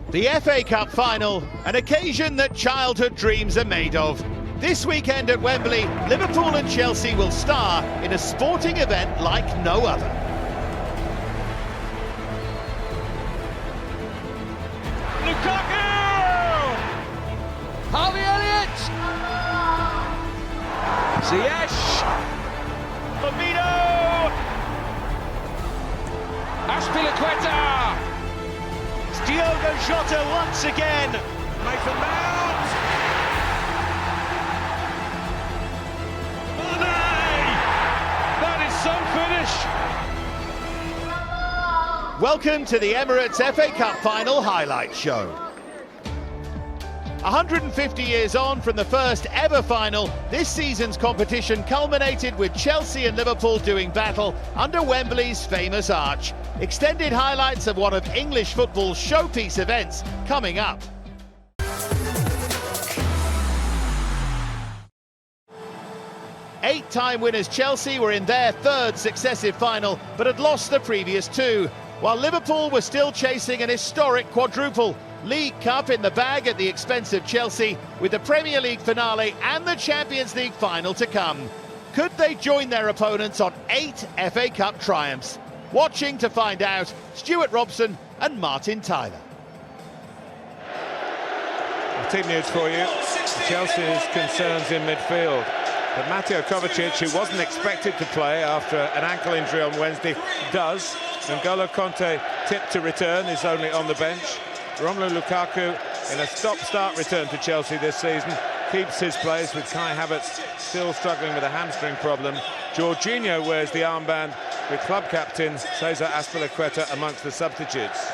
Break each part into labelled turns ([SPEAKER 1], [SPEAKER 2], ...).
[SPEAKER 1] The FA Cup Final, an occasion that childhood dreams are made of. This weekend at Wembley, Liverpool and Chelsea will star in a sporting event like no other.
[SPEAKER 2] Lukaku! Harvey Elliott! Ziyech! Firmino! Azpilicueta! Diogo Jota once again. Mason Mount. Mane! That is some finish.
[SPEAKER 1] Welcome to the Emirates FA Cup Final highlight show. 150 years on from the first ever final, this season's competition culminated with Chelsea and Liverpool doing battle under Wembley's famous arch. Extended highlights of one of English football's showpiece events coming up. Eight-time winners Chelsea were in their third successive final, but had lost the previous two, while Liverpool were still chasing an historic quadruple. League Cup in the bag at the expense of Chelsea, with the Premier League finale and the Champions League final to come. Could they join their opponents on 8 FA Cup triumphs? Watching to find out, Stuart Robson and Martin Tyler.
[SPEAKER 3] Team news for you. Chelsea's concerns in midfield. But Mateo Kovacic, who wasn't expected to play after an ankle injury on Wednesday, does. N'Golo Kanté, tipped to return, is only on the bench. Romelu Lukaku, in a stop-start return to Chelsea this season, keeps his place, with Kai Havertz still struggling with a hamstring problem. Jorginho wears the armband, with club captain Cesar Azpilicueta amongst the substitutes.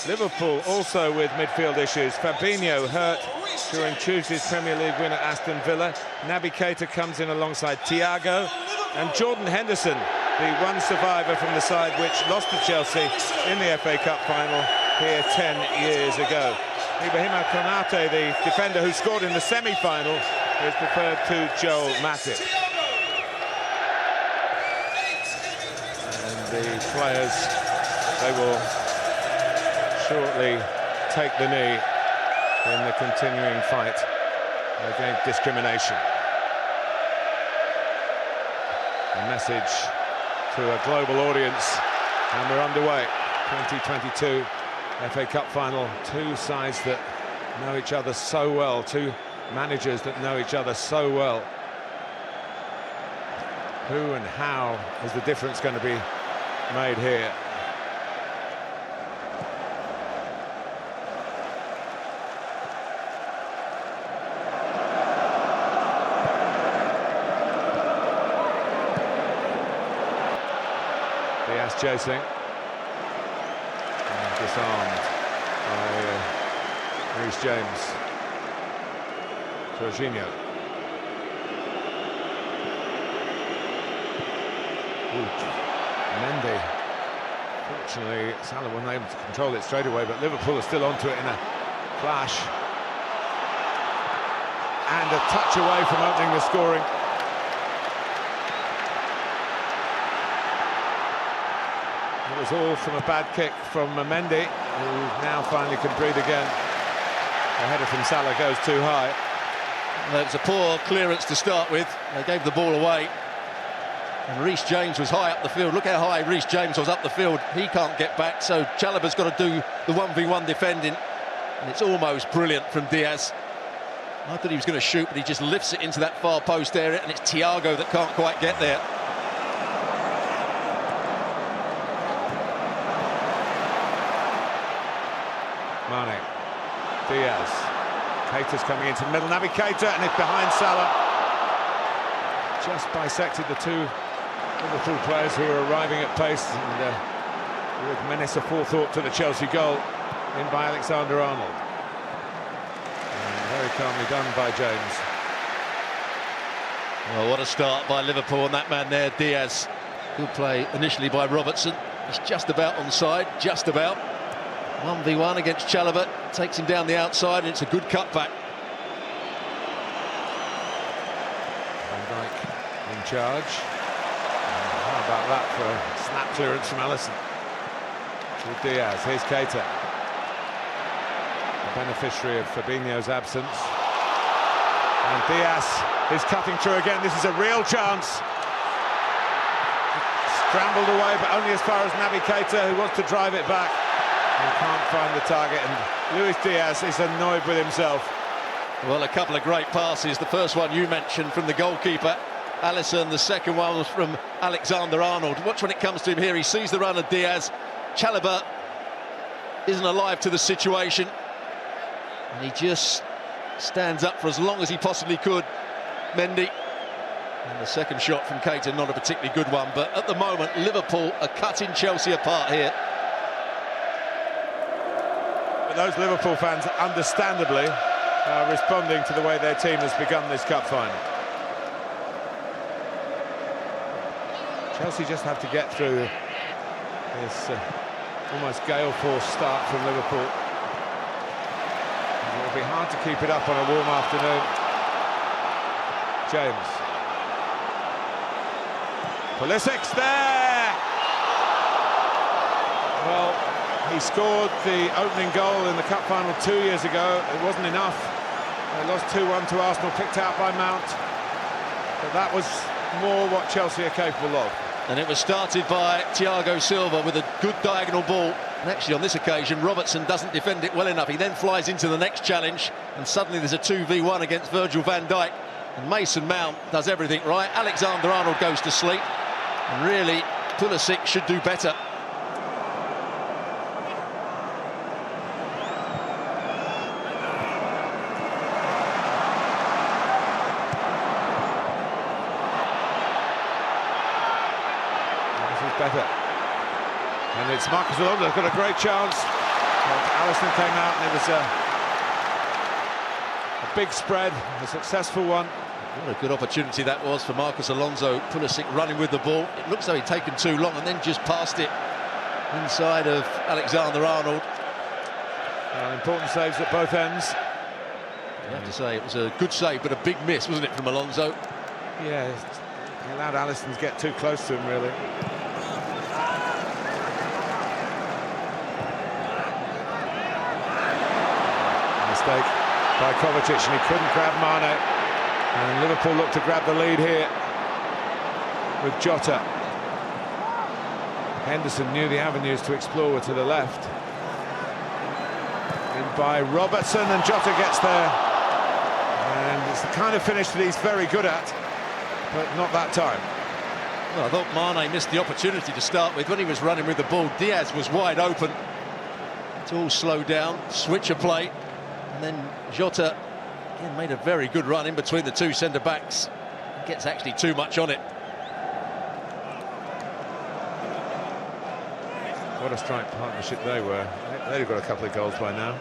[SPEAKER 3] Liverpool also with midfield issues. Fabinho hurt during Tuesday's Premier League win at Aston Villa. Naby Keita comes in alongside Thiago, and Jordan Henderson, the one survivor from the side which lost to Chelsea in the FA Cup final here 10 years ago. Ibrahima Konate, the defender who scored in the semi-final, is preferred to Joel Matip. And the players, they will shortly take the knee in the continuing fight against discrimination. A message to a global audience, and we're underway. 2022 FA Cup Final, two sides that know each other so well, two managers that know each other so well. Who and how is the difference going to be made here? Diaz chasing, and disarmed by Reece James. Jorginho. Mendy. Fortunately, Salah wasn't able to control it straight away, but Liverpool are still onto it in a flash. And a touch away from opening the scoring. It was all from a bad kick from Mendy, who now finally can breathe again. The header from Salah goes too high.
[SPEAKER 4] Well, it was a poor clearance to start with. They gave the ball away. And Reece James was high up the field. Look how high Reece James was up the field. He can't get back, so Chalobah's got to do the 1v1 defending. And it's almost brilliant from Diaz. I thought he was going to shoot, but he just lifts it into that far post area, and it's Thiago that can't quite get there.
[SPEAKER 3] Mane, Diaz, Keita's coming into the middle, Naby Keita, and it's behind Salah. Just bisected the two Liverpool players who are arriving at pace, and with menace of forethought to the Chelsea goal in by Alexander-Arnold. Very calmly done by James.
[SPEAKER 4] Well, what a start by Liverpool, and that man there, Diaz. Good play initially by Robertson. He's just about onside, just about. 1v1 against Chalobah, takes him down the outside, and it's a good cutback.
[SPEAKER 3] Van Dijk in charge. about that for a snap clearance from Alisson. With Diaz, here's Keita. The beneficiary of Fabinho's absence. And Diaz is cutting through again. This is a real chance. Scrambled away, but only as far as Naby Keita, who wants to drive it back. And can't find the target, and Luis Diaz is annoyed with himself.
[SPEAKER 4] Well, a couple of great passes. The first one you mentioned from the goalkeeper, Alisson. The second one was from Alexander-Arnold. Watch when it comes to him here. He sees the run of Diaz. Chalobah isn't alive to the situation. And he just stands up for as long as he possibly could. Mendy. And the second shot from Keita, not a particularly good one. But at the moment, Liverpool are cutting Chelsea apart here.
[SPEAKER 3] But those Liverpool fans, understandably, are responding to the way their team has begun this cup final. Chelsea just have to get through this almost gale force start from Liverpool. It will be hard to keep it up on a warm afternoon. James. Pulisic's there! Well, he scored the opening goal in the cup final 2 years ago. It wasn't enough. They lost 2-1 to Arsenal, picked out by Mount. But that was more what Chelsea are capable of.
[SPEAKER 4] And it was started by Thiago Silva with a good diagonal ball. And actually on this occasion, Robertson doesn't defend it well enough. He then flies into the next challenge, and suddenly there's a 2v1 against Virgil van Dijk. And Mason Mount does everything right. Alexander-Arnold goes to sleep. And really, Pulisic should do better.
[SPEAKER 3] Better, and it's Marcus Alonso got a great chance, but Alisson came out, and it was a big spread, a successful one.
[SPEAKER 4] What a good opportunity that was for Marcus Alonso. Pulisic running with the ball. It looks like he'd taken too long and then just passed it inside of Alexander-Arnold.
[SPEAKER 3] Important saves at both ends.
[SPEAKER 4] You have to say it was a good save, but a big miss, wasn't it, from Alonso?
[SPEAKER 3] Yeah, he allowed Alisson to get too close to him, really. Mistake by Kovacic, and he couldn't grab Mane. And Liverpool look to grab the lead here with Jota. Henderson knew the avenues to explore were to the left. In by Robertson, and Jota gets there. And it's the kind of finish that he's very good at, but not that time.
[SPEAKER 4] Well, I thought Mane missed the opportunity to start with. When he was running with the ball, Diaz was wide open. It's all slowed down, switch of play. And then Jota again made a very good run in between the two centre-backs. Gets actually too much on it.
[SPEAKER 3] What a strike partnership they were. They'd have got a couple of goals by now.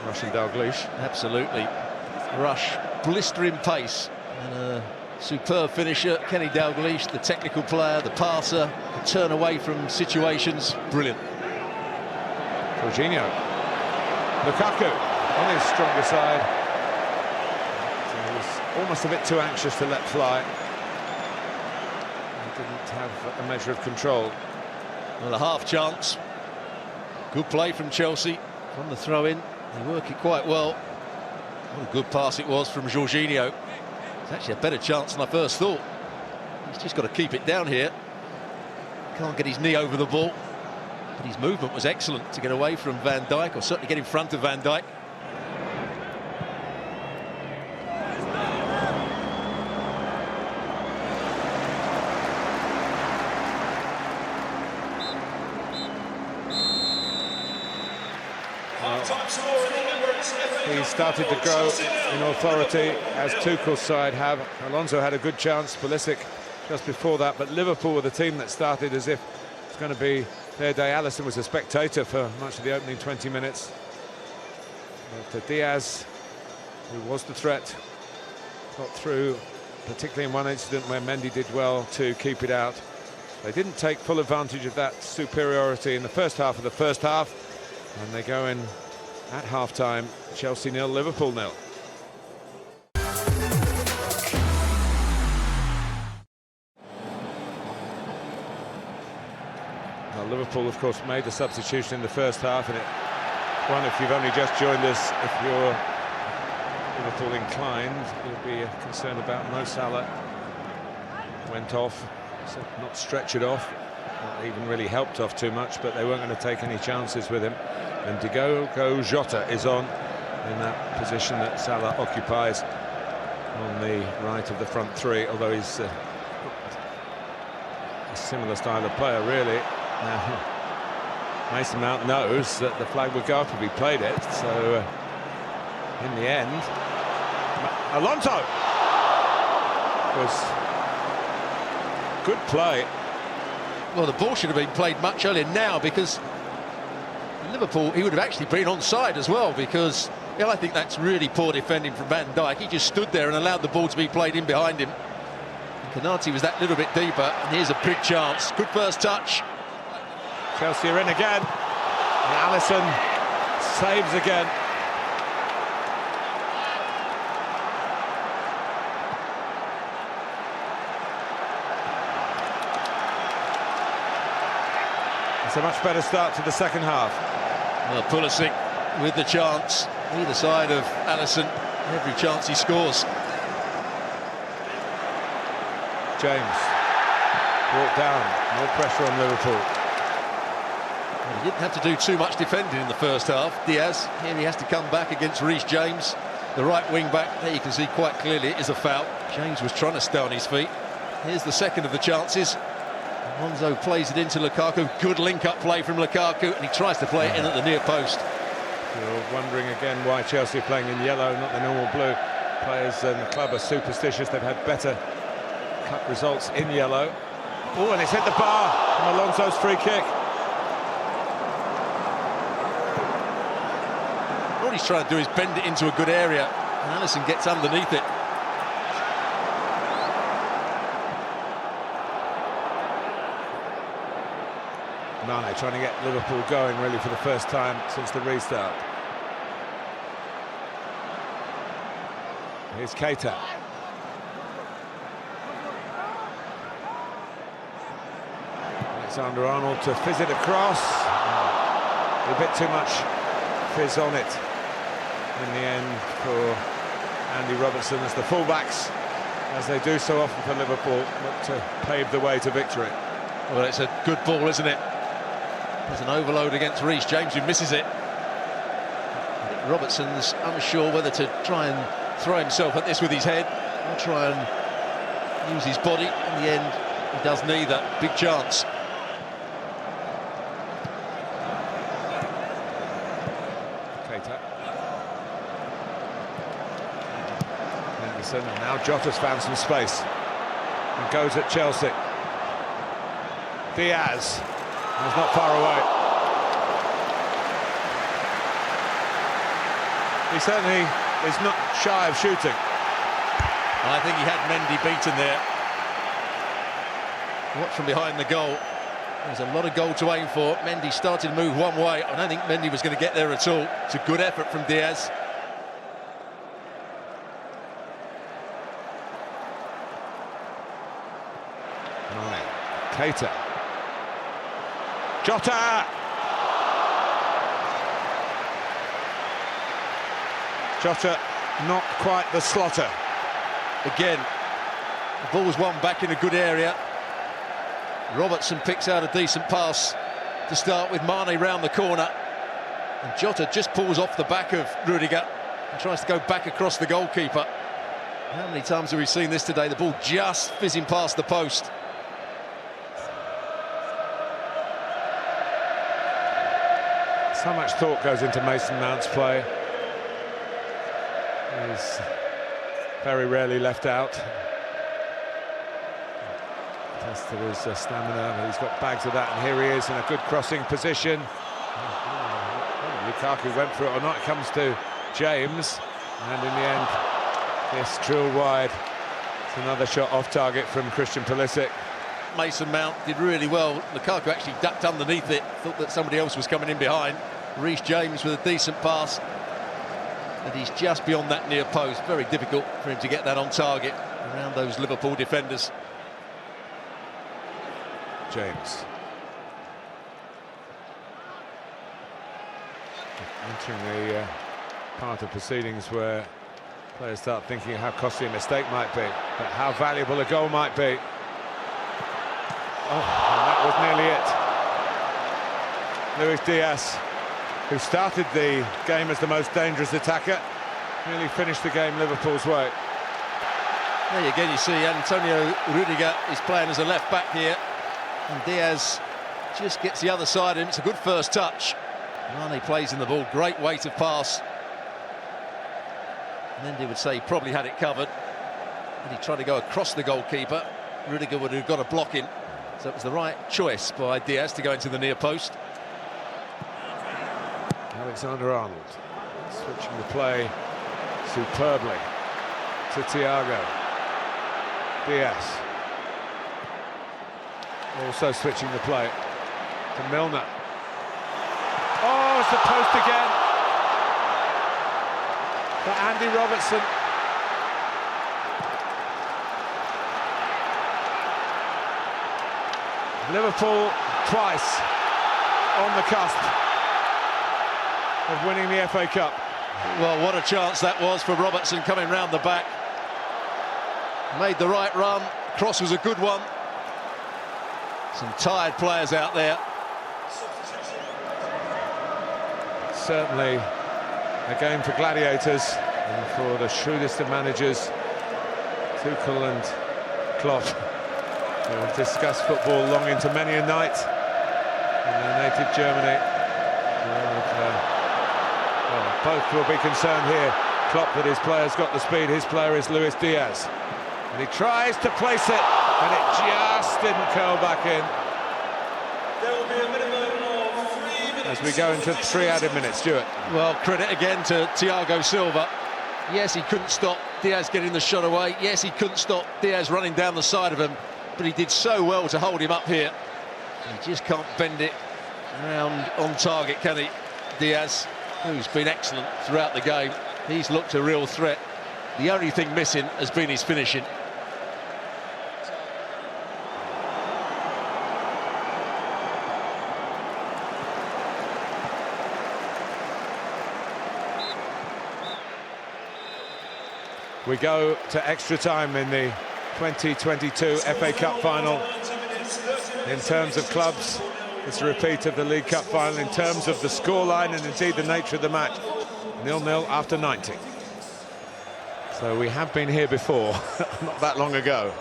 [SPEAKER 3] Rush and Dalglish.
[SPEAKER 4] Absolutely. Rush, blistering pace. And a superb finisher. Kenny Dalglish, the technical player, the passer, the turn away from situations. Brilliant.
[SPEAKER 3] Jorginho. Lukaku on his stronger side. So he was almost a bit too anxious to let fly. He didn't have a measure of control.
[SPEAKER 4] Well, a half chance. Good play from Chelsea from the throw-in. They work it quite well. What a good pass it was from Jorginho. It's actually a better chance than I first thought. He's just got to keep it down here. Can't get his knee over the ball. But his movement was excellent to get away from Van Dijk, or certainly get in front of Van Dijk.
[SPEAKER 3] He started to grow in authority, as Tuchel's side have. Alonso had a good chance, Pulisic just before that, but Liverpool were the team that started as if it's going to be their day. Alisson was a spectator for much of the opening 20 minutes. But Diaz, who was the threat, got through, particularly in one incident where Mendy did well to keep it out. They didn't take full advantage of that superiority in the first half of the first half, and they go in at half-time, Chelsea 0, Liverpool 0. Well, Liverpool, of course, made the substitution in the first half, and if you've only just joined us, if you're Liverpool inclined, you'll be concerned about Mo Salah. Went off, so not stretch it off, not even really helped off too much, but they weren't going to take any chances with him. And Diogo Jota is on in that position that Salah occupies on the right of the front three, although he's a similar style of player, really. Now, Mason Mount knows that the flag would go up if he played it, so in the end, Alonso was good play.
[SPEAKER 4] Well, the ball should have been played much earlier now, because Liverpool, he would have actually been onside as well, because I think that's really poor defending from Van Dijk. He just stood there and allowed the ball to be played in behind him. Konate was that little bit deeper, and here's a big chance. Good first touch.
[SPEAKER 3] Chelsea are in again, and Alisson saves again. It's a much better start to the second half.
[SPEAKER 4] Well, Pulisic with the chance, either side of Alisson, every chance he scores.
[SPEAKER 3] James brought down, more pressure on Liverpool.
[SPEAKER 4] Well, he didn't have to do too much defending in the first half. Diaz, here he has to come back against Reece James, the right wing back. There you can see quite clearly it is a foul. James was trying to stay on his feet. Here's the second of the chances. Alonso plays it into Lukaku. Good link-up play from Lukaku, and he tries to play it in at the near post.
[SPEAKER 3] You're wondering again why Chelsea are playing in yellow, not the normal blue. Players in the club are superstitious. They've had better cup results in yellow. Oh, and it's hit the bar from Alonso's free kick.
[SPEAKER 4] All he's trying to do is bend it into a good area, and Alisson gets underneath it.
[SPEAKER 3] Mane trying to get Liverpool going really for the first time since the restart. Here's Keita. Alexander-Arnold to fizz it across. A bit too much fizz on it in the end for Andy Robertson, as the fullbacks, as they do so often for Liverpool, look to pave the way to victory.
[SPEAKER 4] Well, it's a good ball, isn't it? There's an overload against Reece James, who misses it. I think Robertson's unsure whether to try and throw himself at this with his head or try and use his body. In the end, he does neither. Big chance.
[SPEAKER 3] Keita. Henderson, and now Jota's found some space and goes at Chelsea. Diaz. He's not far away. He certainly is not shy of shooting.
[SPEAKER 4] I think he had Mendy beaten there. Watch from behind the goal. There's a lot of goal to aim for. Mendy started to move one way. I don't think Mendy was going to get there at all. It's a good effort from Diaz.
[SPEAKER 3] Keita. Jota! Jota, not quite the slotter.
[SPEAKER 4] Again, the ball's won back in a good area. Robertson picks out a decent pass to start with. Mane round the corner. And Jota just pulls off the back of Rudiger and tries to go back across the goalkeeper. How many times have we seen this today? The ball just fizzing past the post.
[SPEAKER 3] So much thought goes into Mason Mount's play. He's very rarely left out. Tested his stamina, but he's got bags of that, and here he is in a good crossing position. Lukaku went for it or not, it comes to James, and in the end, this drilled wide. It's another shot off target from Christian Pulisic.
[SPEAKER 4] Mason Mount did really well. Lukaku actually ducked underneath it, thought that somebody else was coming in behind. Reece James with a decent pass, and he's just beyond that near post. Very difficult for him to get that on target around those Liverpool defenders.
[SPEAKER 3] James. Entering the part of proceedings where players start thinking how costly a mistake might be, but how valuable a goal might be. Oh, and that was nearly it. Luis Diaz, who started the game as the most dangerous attacker, nearly finished the game Liverpool's way.
[SPEAKER 4] There again you see Antonio Rudiger is playing as a left back here, and Diaz just gets the other side of him. It's a good first touch. Mane plays in the ball, great weight of pass. Mendy would say he probably had it covered, and he tried to go across the goalkeeper. Rudiger would have got a block in, so it was the right choice by Diaz to go into the near post.
[SPEAKER 3] Alexander-Arnold switching the play superbly to Thiago. Diaz also switching the play to Milner. Oh, it's the post again for Andy Robertson. Liverpool twice on the cusp of winning the FA Cup.
[SPEAKER 4] Well, what a chance that was for Robertson coming round the back. Made the right run, cross was a good one. Some tired players out there.
[SPEAKER 3] Certainly a game for gladiators and for the shrewdest of managers, Tuchel and Klopp, who have discussed football long into many a night in their native Germany. Well, both will be concerned here. Klopp that his player's got the speed, his player is Luis Diaz. And he tries to place it, and it just didn't curl back in.
[SPEAKER 2] There will be a minimum of 3 minutes.
[SPEAKER 3] As we go into 3 added minutes, Stuart.
[SPEAKER 4] Well, credit again to Thiago Silva. Yes, he couldn't stop Diaz getting the shot away. Yes, he couldn't stop Diaz running down the side of him, but he did so well to hold him up here. He just can't bend it round on target, can he? Diaz, who's been excellent throughout the game. He's looked a real threat. The only thing missing has been his finishing.
[SPEAKER 3] We go to extra time in the 2022 FA Cup Final. In terms of clubs, it's a repeat of the League Cup Final. In terms of the scoreline and indeed the nature of the match, 0-0 after 90. So we have been here before, not that long ago.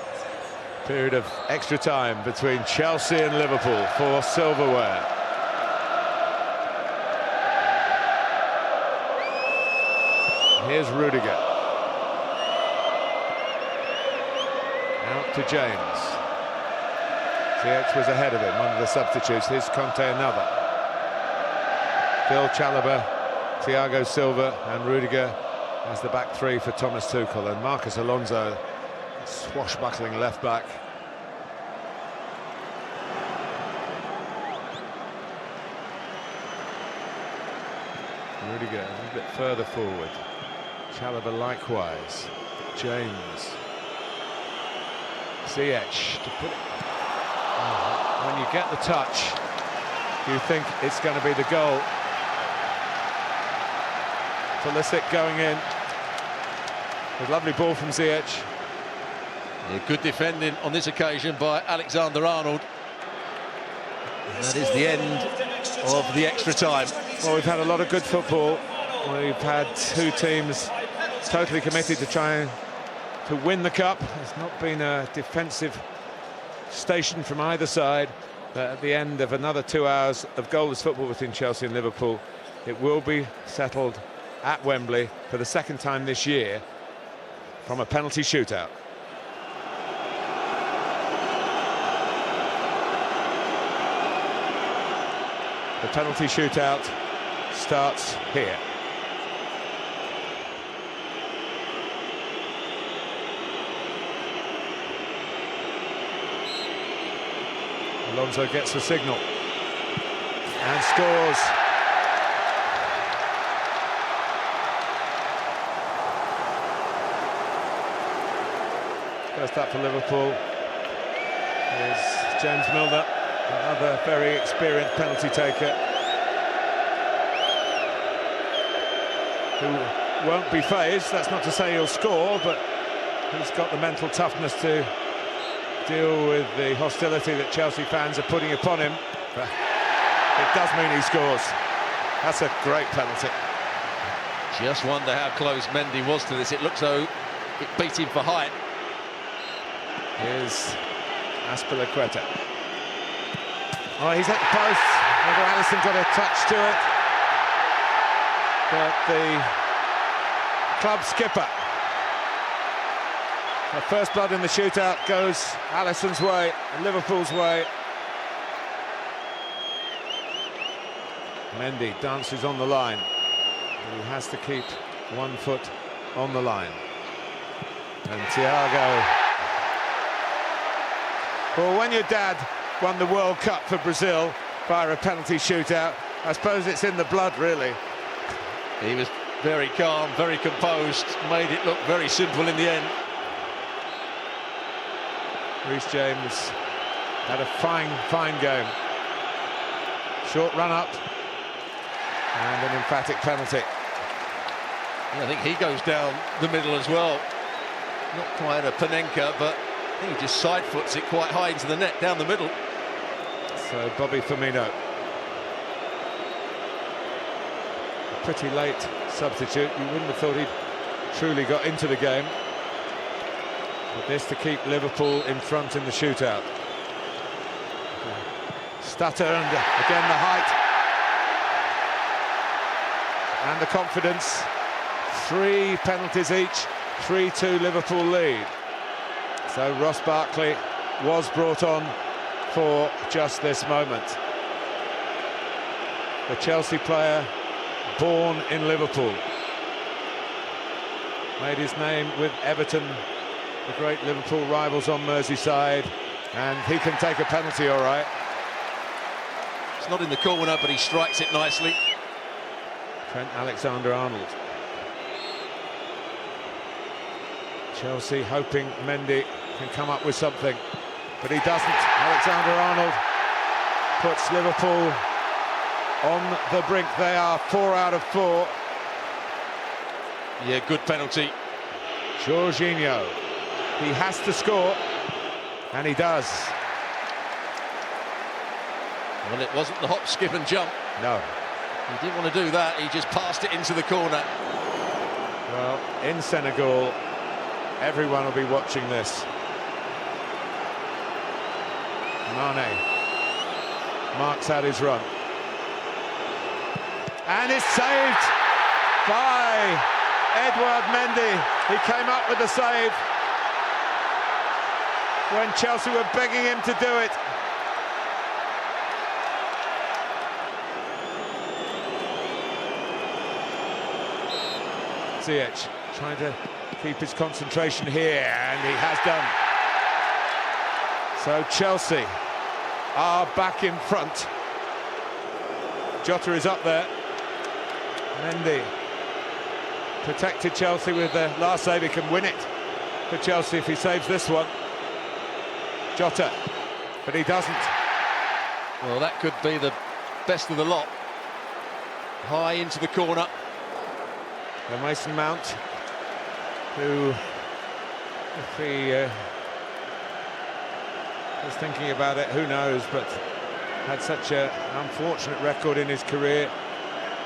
[SPEAKER 3] Period of extra time between Chelsea and Liverpool for silverware. Here's Rudiger. Out to James. Ziyech was ahead of him, one of the substitutes. Here's Conte, another. Phil Chalobah, Thiago Silva and Rudiger as the back three for Thomas Tuchel, and Marcos Alonso, swashbuckling left back. Rudiger a little bit further forward. Chalobah likewise. James. Ziyech to put it. When you get the touch, you think it's going to be the goal. Pulisic going in. A lovely ball from Ziyech.
[SPEAKER 4] Yeah, good defending on this occasion by Alexander-Arnold. That is the end of the extra time.
[SPEAKER 3] Well, we've had a lot of good football. We've had two teams totally committed to trying to win the cup. It's not been a defensive station from either side. But at the end of another 2 hours of goalless football between Chelsea and Liverpool, it will be settled at Wembley for the second time this year from a penalty shootout. The penalty shootout starts here. Alonso gets the signal and scores. First up for Liverpool is James Milner, another very experienced penalty taker. who won't be phased. That's not to say he'll score, but he's got the mental toughness to deal with the hostility that Chelsea fans are putting upon him. But it does mean he scores. That's a great penalty.
[SPEAKER 4] Just wonder how close Mendy was to this. It looks though it beat him for height.
[SPEAKER 3] Here's Azpilicueta. Oh, he's at the post. Whether Alisson got a touch to it. But the club skipper, the first blood in the shootout, goes Alisson's way, Liverpool's way. Mendy dances on the line. He has to keep 1 foot on the line. And Thiago. Well, when your dad won the World Cup for Brazil via a penalty shootout, I suppose it's in the blood, really.
[SPEAKER 4] He was very calm, very composed, made it look very simple in the end.
[SPEAKER 3] Reece James had a fine game. Short run up and an emphatic penalty.
[SPEAKER 4] Yeah, I think he goes down the middle as well. Not quite a Panenka, but I think he just side foots it quite high into the net, down the middle.
[SPEAKER 3] So Bobby Firmino, a pretty late substitute. You wouldn't have thought he'd truly got into the game. But this to keep Liverpool in front in the shootout. Stutter and again the height and the confidence. 3 penalties each, 3-2 Liverpool lead. So Ross Barkley was brought on for just this moment. The Chelsea player born in Liverpool. Made his name with Everton, the great Liverpool rivals on Merseyside, and he can take a penalty all right.
[SPEAKER 4] It's not in the corner, but he strikes it nicely.
[SPEAKER 3] Trent Alexander-Arnold. Chelsea hoping Mendy can come up with something, but he doesn't. Alexander-Arnold puts Liverpool on the brink. They are 4 out of 4.
[SPEAKER 4] Yeah, good penalty.
[SPEAKER 3] Jorginho, he has to score, and he does.
[SPEAKER 4] Well, it wasn't the hop, skip and jump.
[SPEAKER 3] No.
[SPEAKER 4] He didn't want to do that, he just passed it into the corner.
[SPEAKER 3] Well, in Senegal, everyone will be watching this. Mane marks out his run. And it's saved by Edouard Mendy. He came up with the save when Chelsea were begging him to do it. Ziyech trying to keep his concentration here, and he has done. So Chelsea are back in front. Jota is up there. Mendy protected Chelsea with the last save. He can win it for Chelsea if he saves this one. Jota, but he doesn't.
[SPEAKER 4] Well, that could be the best of the lot. High into the corner.
[SPEAKER 3] For Mason Mount, who, if he was thinking about it, who knows, but had such an unfortunate record in his career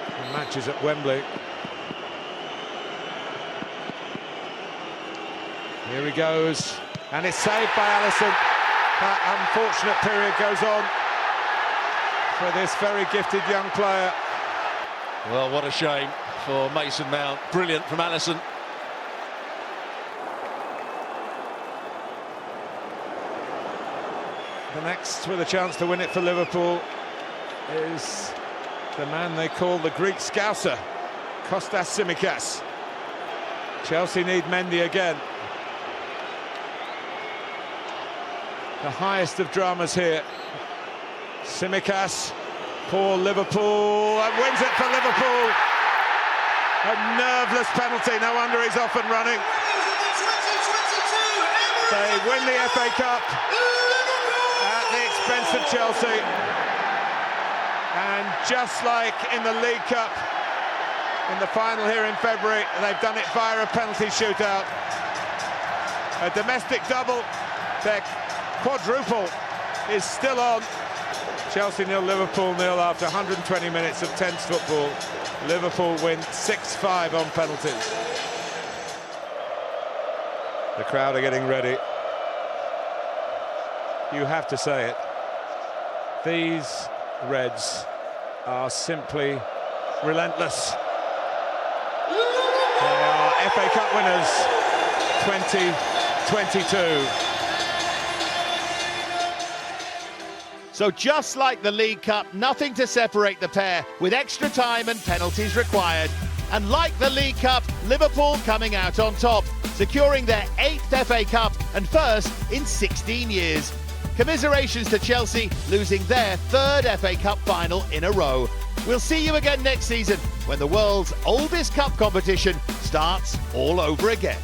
[SPEAKER 3] in matches at Wembley. Here he goes, and it's saved by Alisson. That unfortunate period goes on for this very gifted young player.
[SPEAKER 4] Well, what a shame for Mason Mount. Brilliant from Alisson.
[SPEAKER 3] The next with a chance to win it for Liverpool is the man they call the Greek Scouser, Kostas Tsimikas. Chelsea need Mendy again. The highest of dramas here. Tsimikas for Liverpool, and wins it for Liverpool. A nerveless penalty, no wonder he's off and running. They win the FA Cup at the expense of Chelsea. And just like in the League Cup, in the final here in February, and they've done it via a penalty shootout. A domestic double, their quadruple is still on. Chelsea 0, Liverpool 0 after 120 minutes of tense football. Liverpool win 6-5 on penalties. The crowd are getting ready. You have to say it. These Reds are simply relentless. They are FA Cup winners 2022.
[SPEAKER 1] So just like the League Cup, nothing to separate the pair, with extra time and penalties required. And like the League Cup, Liverpool coming out on top, securing their 8th FA Cup and first in 16 years. Commiserations to Chelsea, losing their 3rd FA Cup final in a row. We'll see you again next season when the world's oldest cup competition starts all over again.